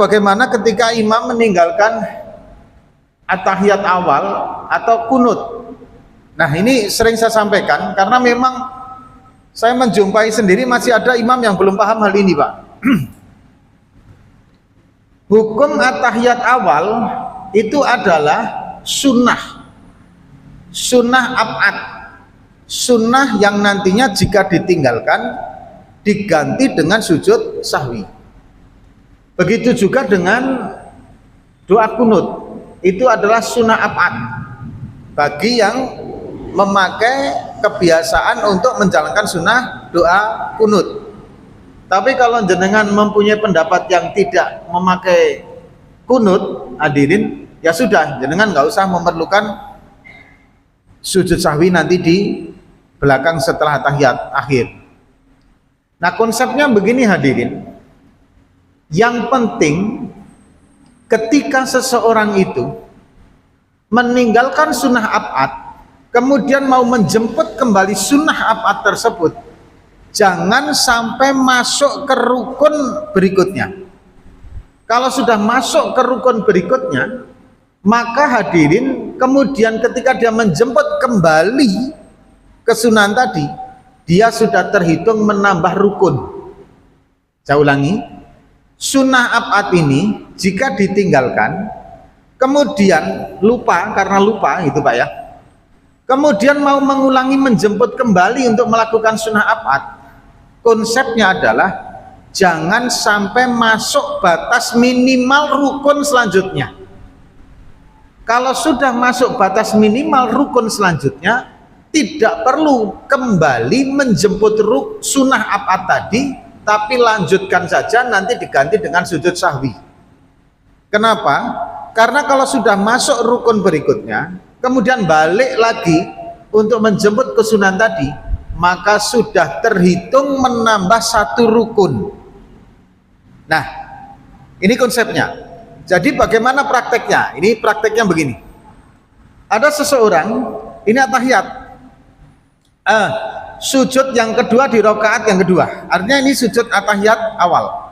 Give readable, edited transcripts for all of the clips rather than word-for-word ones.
Bagaimana ketika imam meninggalkan at-tahiyat awal atau kunut? Nah, ini sering saya sampaikan karena memang saya menjumpai sendiri masih ada imam yang belum paham hal ini, Pak. Hukum at-tahiyat awal itu adalah sunnah ab'ad, sunnah yang nantinya jika ditinggalkan diganti dengan sujud sahwi. Begitu juga dengan doa kunut, itu adalah sunnah ab'ad bagi yang memakai kebiasaan untuk menjalankan sunnah doa kunut. Tapi kalau jenengan mempunyai pendapat yang tidak memakai kunut, hadirin, ya sudah, jenengan nggak usah memerlukan sujud sahwi nanti di belakang setelah tahiyat akhir. Nah, konsepnya begini, hadirin. Yang penting ketika seseorang itu meninggalkan sunnah ab'ad kemudian mau menjemput kembali sunnah ab'ad tersebut, jangan sampai masuk ke rukun berikutnya. Kalau sudah masuk ke rukun berikutnya, maka hadirin, kemudian ketika dia menjemput kembali ke sunnah tadi, dia sudah terhitung menambah rukun. Saya ulangi, sunnah ab'ad ini jika ditinggalkan kemudian lupa, karena lupa gitu Pak ya, kemudian mau mengulangi menjemput kembali untuk melakukan sunnah ab'ad, konsepnya adalah jangan sampai masuk batas minimal rukun selanjutnya. Kalau sudah masuk batas minimal rukun selanjutnya, tidak perlu kembali menjemput sunnah ab'ad tadi, tapi lanjutkan saja, nanti diganti dengan sujud sahwi. Kenapa? Karena kalau sudah masuk rukun berikutnya kemudian balik lagi untuk menjemput ke sunnah tadi, maka sudah terhitung menambah satu rukun. Nah, ini konsepnya. Jadi bagaimana prakteknya? Ini prakteknya begini. Ada seseorang, ini at-tahiyat, sujud yang kedua di rakaat yang kedua, artinya ini sujud at-tahiyat awal,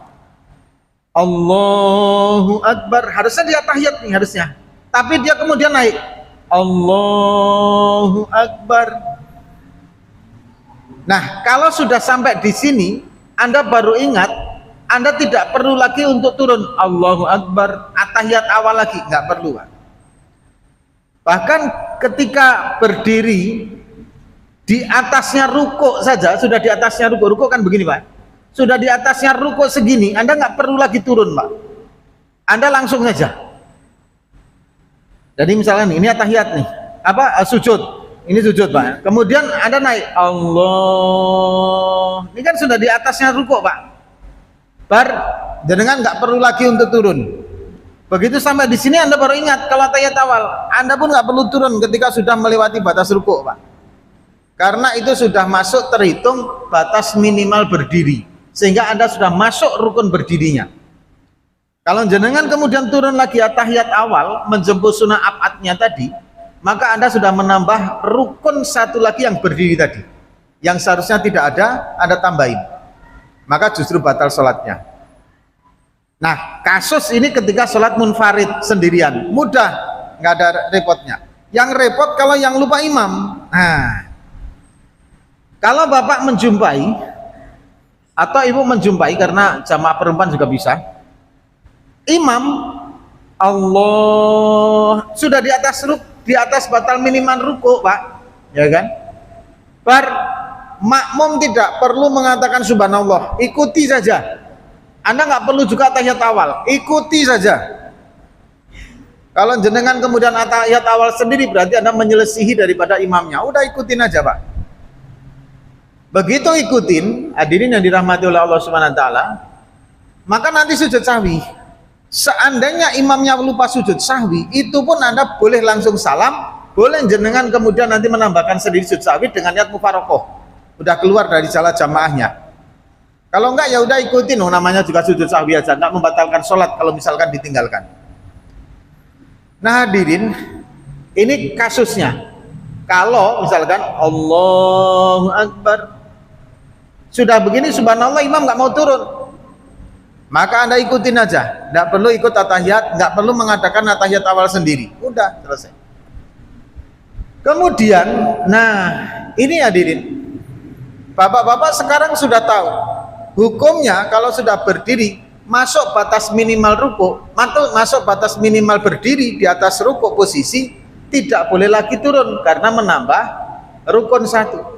Allahu Akbar, harusnya dia tahiyat nih harusnya, tapi dia kemudian naik Allahu Akbar. Nah, kalau sudah sampai di sini Anda baru ingat, Anda tidak perlu lagi untuk turun Allahu Akbar at-tahiyat awal lagi, nggak perlu Pak. Bahkan ketika berdiri di atasnya ruko saja, sudah di atasnya ruko kan begini Pak, sudah di atasnya ruko segini, Anda nggak perlu lagi turun Pak, Anda langsung saja. Jadi misalnya ini at-tahiyat nih, sujud, ini sujud Pak, kemudian Anda naik Allah, ini kan sudah di atasnya ruko Pak, jenengan nggak perlu lagi untuk turun. Begitu sampai di sini Anda baru ingat kalau at-tahiyat awal, Anda pun nggak perlu turun ketika sudah melewati batas ruko Pak, karena itu sudah masuk terhitung batas minimal berdiri, sehingga Anda sudah masuk rukun berdirinya. Kalau jenengan kemudian turun lagi at-tahiyat awal menjemput sunnah ab'adnya tadi, maka Anda sudah menambah rukun satu lagi yang berdiri tadi, yang seharusnya tidak ada, Anda tambahin, maka justru batal sholatnya. Nah, kasus ini ketika sholat munfarid sendirian, mudah, nggak ada repotnya. Yang repot kalau yang lupa imam. Nah, kalau bapak menjumpai atau ibu menjumpai, karena jamaah perempuan juga bisa, imam Allah sudah di atas batal minimal ruku Pak, ya kan? Makmum tidak perlu mengatakan subhanallah, ikuti saja. Anda nggak perlu juga tahiyat awal, ikuti saja. Kalau jenengan kemudian tahiyat awal sendiri, berarti Anda menyelesihi daripada imamnya. Udah ikutin aja Pak. Begitu ikutin, hadirin yang dirahmati oleh Allah Subhanahu wa taala, maka nanti sujud sahwi. Seandainya imamnya lupa sujud sahwi, itu pun Anda boleh langsung salam, boleh jenengan kemudian nanti menambahkan sendiri sujud sahwi dengan niat mufarokoh. Udah keluar dari salat jamaahnya. Kalau enggak ya udah ikutin, namanya juga sujud sahwi aja, enggak membatalkan sholat kalau misalkan ditinggalkan. Nah hadirin, ini kasusnya. Kalau misalkan Allahu Akbar, sudah begini subhanallah, imam nggak mau turun, maka Anda ikutin aja, nggak perlu ikut atahiyat, nggak perlu mengadakan atahiyat awal sendiri, udah selesai. Kemudian, nah ini hadirin, bapak-bapak sekarang sudah tahu hukumnya kalau sudah berdiri masuk batas minimal ruku, masuk batas minimal berdiri di atas ruku posisi, tidak boleh lagi turun karena menambah rukun satu.